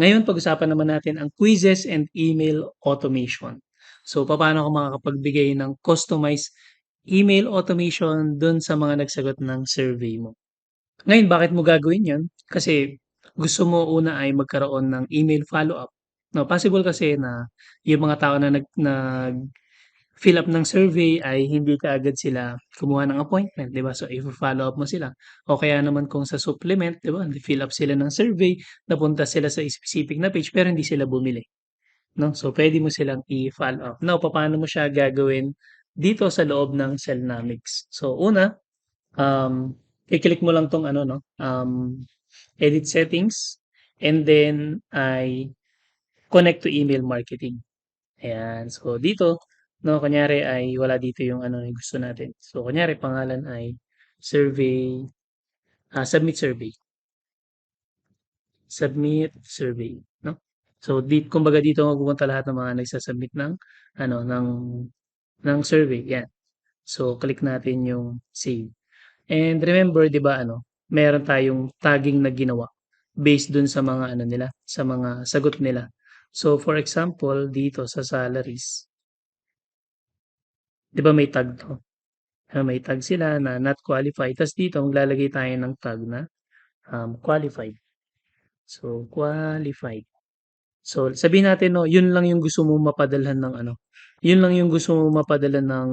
Ngayon pag-usapan naman natin ang quizzes and email automation. So papaano ka makakapagbigay ng customized email automation dun sa mga nagsagot ng survey mo. Ngayon bakit mo gagawin 'yon? Kasi gusto mo una ay magkaroon ng email follow-up, 'no? Possible kasi na yung mga tao na nag-fill up ng survey ay hindi kaagad sila kumuha ng appointment, 'di ba? So ifo-follow up mo sila o kaya naman kung sa supplement, 'di ba, fill up sila ng survey, napunta sila sa specific na page pero hindi sila bumili, 'no? So puwede mo silang i-follow up. Now papaano mo siya gagawin dito sa loob ng Cellnomics? So una, i-click mo lang 'tong ano 'no, edit settings and then ay connect to email marketing. Ayan. So dito 'no, kunyari ay wala dito yung ano, yung gusto natin. So kunyari pangalan ay survey, submit survey, submit survey 'no. So kumbaga dito mapupunta lahat ng mga nagsa-submit ng ano, ng survey, 'yan. So click natin yung save. And remember 'di ba ano, meron tayong tagging na ginawa based dun sa mga ano nila, sa mga sagot nila. So for example, dito sa salaries, 'di ba may tag 'to? May tag sila na not qualified ta's dito maglalagay tayo ng tag na, qualified. So qualified. So sabihin natin 'no, yun lang yung gusto mong mapadalhan ng ano, yun lang yung gusto mong mapadala ng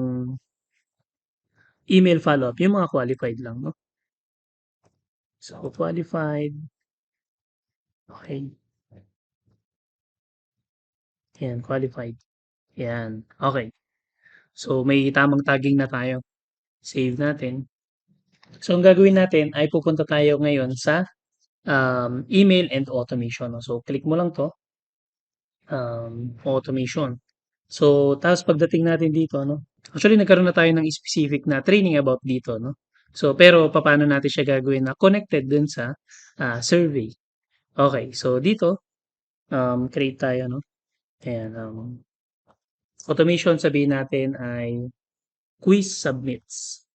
email follow-up, yung mga qualified lang 'no. So qualified, okey, 'yan qualified, 'yan, okey. So, may tamang tagging na tayo. Save natin. So, ang gagawin natin ay pupunta tayo ngayon sa, email and automation 'no. So, click mo lang 'to, automation. So, tapos pagdating natin dito 'no, actually nagkaroon na tayo ng specific na training about dito 'no. So, pero papaano natin siya gagawin na connected dun sa, survey. Okay, so dito, create tayo 'no. Ayan, automation sabihin natin ay quiz submits.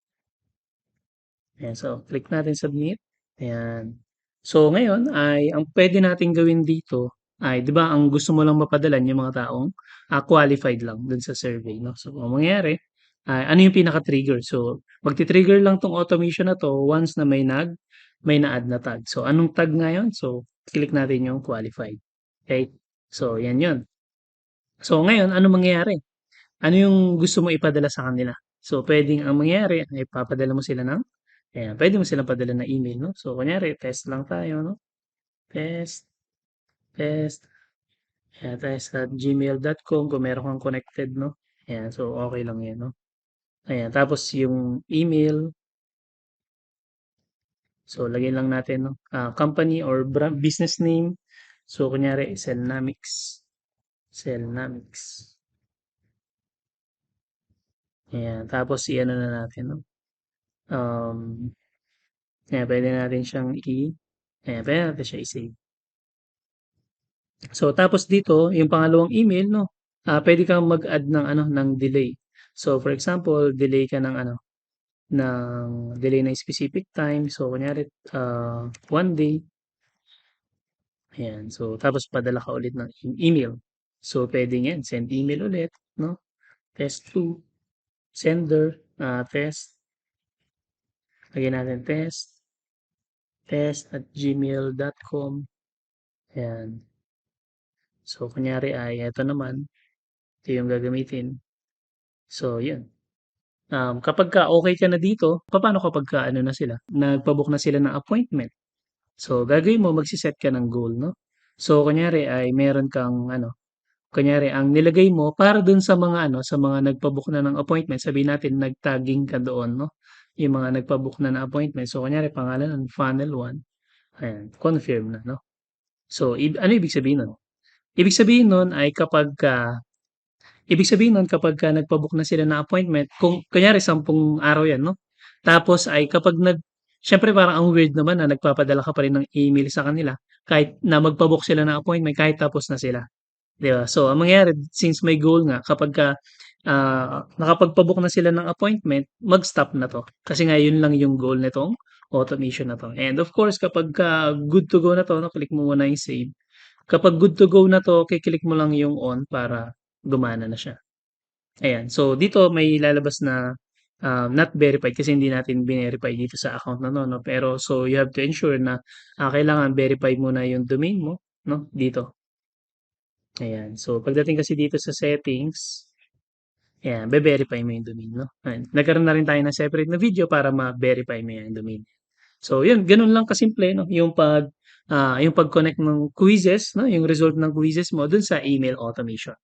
Ayan, so click natin submit, ayan. So ngayon ay ang puwede nating gawin dito ay 'di ba ang gusto mo lang mapadalan yung mga taong, qualified lang dun sa survey 'no. So ang mangyayari ay ano yung pinaka-trigger, so magti-trigger lang 'tong automation na 'to once na may na-add na tag. So anong tag nga yun? So click natin yung qualified, okey. So yan yun. So ngayon anong mangyayari? Ano yung gusto mo ipadala sa kanila? So puwedeng ang mangyayari ay papadala mo sila ng ayan, puwede mo silang padalhan ng email 'no. So kunyari test lang tayo 'no, test, test, ayan test@gmail.com kung meron kang connected 'no. Ayan, so okey lang 'yan 'no. Ayan, tapos yung email, so lagyan lang natin 'no, company or business name. So kunyari Cellnomics, Cellnomics. Ayan, tapos i-ano na natin 'no, um, ayan puwede natin siyang ayan puwede natin siya i-save. So tapos dito yung pangalawang email 'no, puwede kang mag-add ng ano, ng delay. So for example, delay ka ng ano, ng specific time. So kunyari, 1 day, ayan. So tapos padala ka ulit ng email. So puwedeng 'yan, send email ulit 'no, test 2, sender, test, lagyan natin test@gmail.com, ayan. So kunyari ay eto naman, ito yung gagamitin. So yun. Kapagka okey ka na dito, papaano kapagka ano na sila, nagpa-book na sila ng appointment? So, gagawin mo magse-set ka ng goal 'no. So, kunyari ay meron kang ano, kunyari ang nilagay mo para dun sa mga ano, sa mga nagpa-book na ng appointment, sabihin natin nag-tagging ka doon 'no, yung mga nagpa-book na ng appointment. So, kunyari pangalan nun funnel 1, ayan, confirm na 'no. So, ano ibig sabihin nun? Ibig sabihin nun ay Ibig sabihin nun kapagka nagpa-book na sila ng appointment, kung kunyari 10 araw 'yan 'no, tapos ay kapag siyempre parang ang weird naman na nagpapadala ka pa rin ng email sa kanila kahit na magpa-book sila ng appointment kahit tapos na sila, 'di ba? So ang mangyayari since may goal nga kapagka, nakapagpa-book na sila ng appointment, mag-stop na 'to. Kasi nga yun lang yung goal nitong automation na 'to. And of course kapagka good to go na 'to 'no, click mo muna yung save. Kapag good to go na 'to, ki-click mo lang yung on para gumana na siya. Ayan. So, dito may lalabas na, not verified kasi hindi natin verify dito sa account na 'no, 'no. Pero so you have to ensure na, kailangan verify muna yung domain mo 'no, dito. Ayan. So, pagdating kasi dito sa settings, ayan, verify mo yung domain 'no. Ayan. Nagkaroon na rin tayo ng separate na video para ma-verify mo yung domain. So, yun gano'n lang kasimple 'no, yung pag-connect ng quizzes 'no, yung result ng quizzes mo dun sa email automation.